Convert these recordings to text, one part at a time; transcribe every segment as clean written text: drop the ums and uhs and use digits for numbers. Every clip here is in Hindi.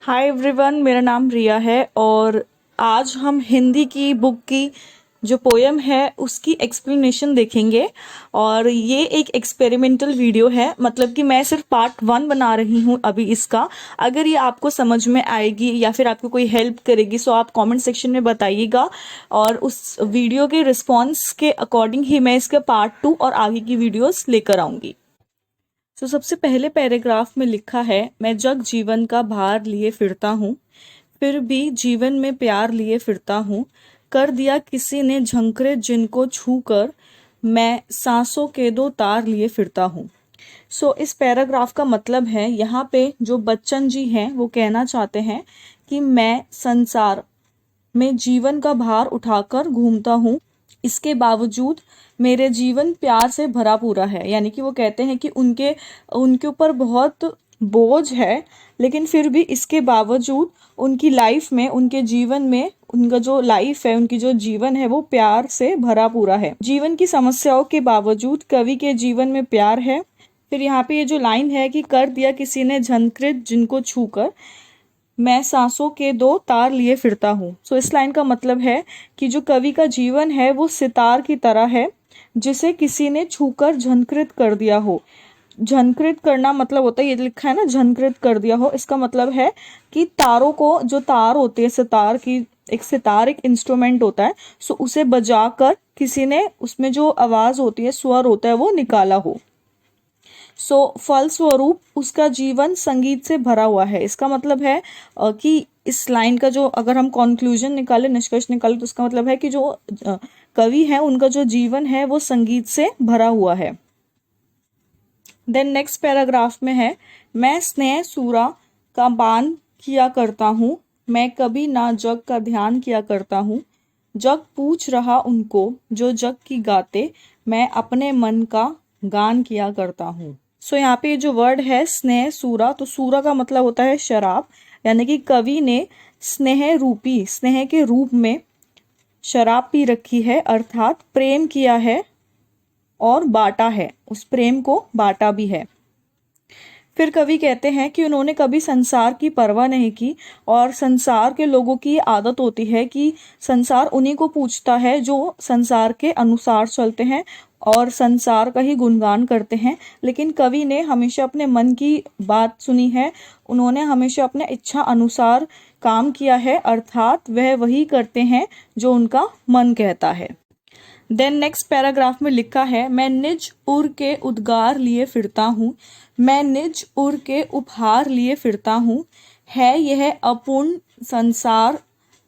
हाय एवरीवन, मेरा नाम रिया है और आज हम हिंदी की बुक की जो पोयम है उसकी एक्सप्लेनेशन देखेंगे। और ये एक एक्सपेरिमेंटल वीडियो है, मतलब कि मैं सिर्फ पार्ट 1 बना रही हूँ अभी इसका। अगर ये आपको समझ में आएगी या फिर आपको कोई हेल्प करेगी सो आप कमेंट सेक्शन में बताइएगा, और उस वीडियो के रिस्पॉन्स के अकॉर्डिंग ही मैं इसका पार्ट 2 और आगे की वीडियोस लेकर आऊँगी। तो सबसे पहले पैराग्राफ में लिखा है, मैं जग जीवन का भार लिए फिरता हूँ, फिर भी जीवन में प्यार लिए फिरता हूँ। कर दिया किसी ने झंकरे जिनको छू कर, मैं सांसों के दो तार लिए फिरता हूँ। इस पैराग्राफ का मतलब है, यहाँ पे जो बच्चन जी हैं वो कहना चाहते हैं कि मैं संसार में जीवन का भार उठाकर घूमता हूँ, इसके बावजूद मेरे जीवन प्यार से भरा पूरा है। यानी कि वो कहते हैं कि उनके उनके ऊपर बहुत बोझ है, लेकिन फिर भी इसके बावजूद उनकी लाइफ में, उनके जीवन में, उनका जो लाइफ है, उनकी जो जीवन है वो प्यार से भरा पूरा है। जीवन की समस्याओं के बावजूद कवि के जीवन में प्यार है। फिर यहाँ पे ये जो लाइन है कि कर दिया किसी ने झंकृत जिनको छूकर, मैं सांसों के दो तार लिए फिरता हूँ। इस लाइन का मतलब है कि जो कवि का जीवन है वो सितार की तरह है, जिसे किसी ने छूकर झंकृत कर दिया हो। झंकृत करना मतलब होता है, ये लिखा है ना, झंकृत कर दिया हो, इसका मतलब है कि तारों को, जो तार होती है सितार की, एक सितार एक इंस्ट्रूमेंट होता है, उसे बजाकर किसी ने उसमें जो आवाज होती है, स्वर होता है, वो निकाला हो। फलस्वरूप उसका जीवन संगीत से भरा हुआ है। इसका मतलब है कि इस लाइन का जो अगर हम कंक्लूजन निकाले, निष्कर्ष निकाले, तो इसका मतलब है कि जो कवि है उनका जो जीवन है वो संगीत से भरा हुआ है। देन नेक्स्ट पैराग्राफ में है, मैं स्नेह सूरा का बान किया करता हूँ, मैं कभी ना जग का ध्यान किया करता हूँ। जग पूछ रहा उनको जो जग की गाते, मैं अपने मन का गान किया करता हूँ। यहाँ पे जो वर्ड है स्नेह सूरा, तो सूरा का मतलब होता है शराब। यानी कि कवि ने स्नेह रूपी, स्नेह के रूप में शराब पी रखी है, अर्थात प्रेम किया है और बांटा है, उस प्रेम को बांटा भी है। फिर कवि कहते हैं कि उन्होंने कभी संसार की परवाह नहीं की, और संसार के लोगों की आदत होती है कि संसार उन्हीं को पूछता है जो संसार के अनुसार चलते हैं और संसार का ही गुणगान करते हैं। लेकिन कवि ने हमेशा अपने मन की बात सुनी है, उन्होंने हमेशा अपने इच्छा अनुसार काम किया है, अर्थात वह वही करते हैं जो उनका मन कहता है। देन नेक्स्ट पैराग्राफ में लिखा है, मैं निज उर के उद्गार लिए फिरता हूँ, मैं निज उर के उपहार लिए फिरता हूँ। है यह अपूर्ण संसार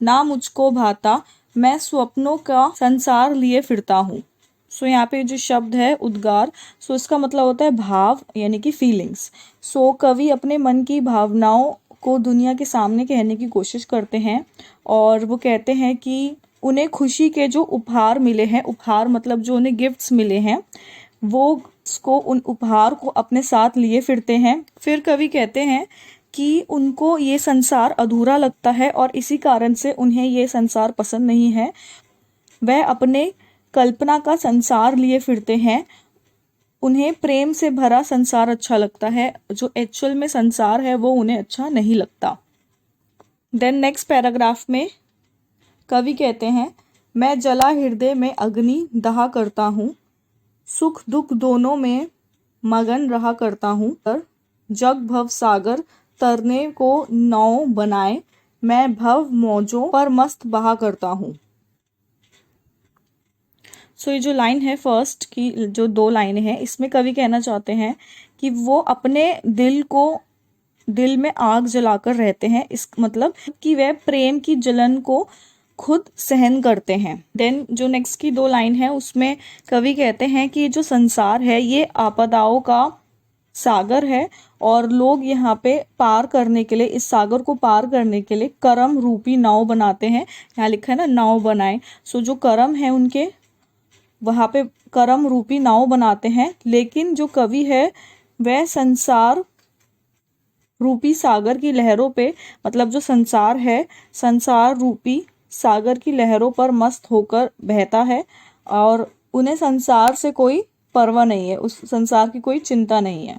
ना मुझको भाता, मैं स्वप्नों का संसार लिए फिरता हूँ। यहाँ पे जो शब्द है उद्गार, इसका मतलब होता है भाव, यानी कि फीलिंग्स। कवि अपने मन की भावनाओं को दुनिया के सामने कहने की कोशिश करते हैं, और वो कहते हैं कि उन्हें खुशी के जो उपहार मिले हैं, उपहार मतलब जो उन्हें गिफ्ट्स मिले हैं, वो उसको, उन उपहार को अपने साथ लिए फिरते हैं। फिर कवि कहते हैं कि उनको ये संसार अधूरा लगता है और इसी कारण से उन्हें ये संसार पसंद नहीं है। वह अपने कल्पना का संसार लिए फिरते हैं, उन्हें प्रेम से भरा संसार अच्छा लगता है, जो एक्चुअल में संसार है वो उन्हें अच्छा नहीं लगता। देन नेक्स्ट पैराग्राफ में कवि कहते हैं, मैं जला हृदय में अग्नि दहा करता हूँ, सुख दुख दोनों में मगन रहा करता हूँ। जग भव सागर तरने को नाव बनाए, मैं भव मौजों पर मस्त बहा करता हूँ। ये जो लाइन है फर्स्ट की, जो 2 लाइनें हैं, इसमें कवि कहना चाहते हैं कि वो अपने दिल में आग जलाकर रहते हैं। इस मतलब कि वह प्रेम की जलन को खुद सहन करते हैं। देन जो नेक्स्ट की 2 लाइन है उसमें कवि कहते हैं कि जो संसार है ये आपदाओं का सागर है, और लोग यहाँ पे पार करने के लिए, इस सागर को पार करने के लिए कर्म रूपी नाव बनाते हैं। यहाँ लिखा है ना, नाव बनाए। जो कर्म है उनके, वहाँ पे कर्म रूपी नाव बनाते हैं, लेकिन जो कवि है वह संसार रूपी सागर की लहरों पे, मतलब जो संसार है, संसार रूपी सागर की लहरों पर मस्त होकर बहता है, और उन्हें संसार से कोई परवाह नहीं है, उस संसार की कोई चिंता नहीं है।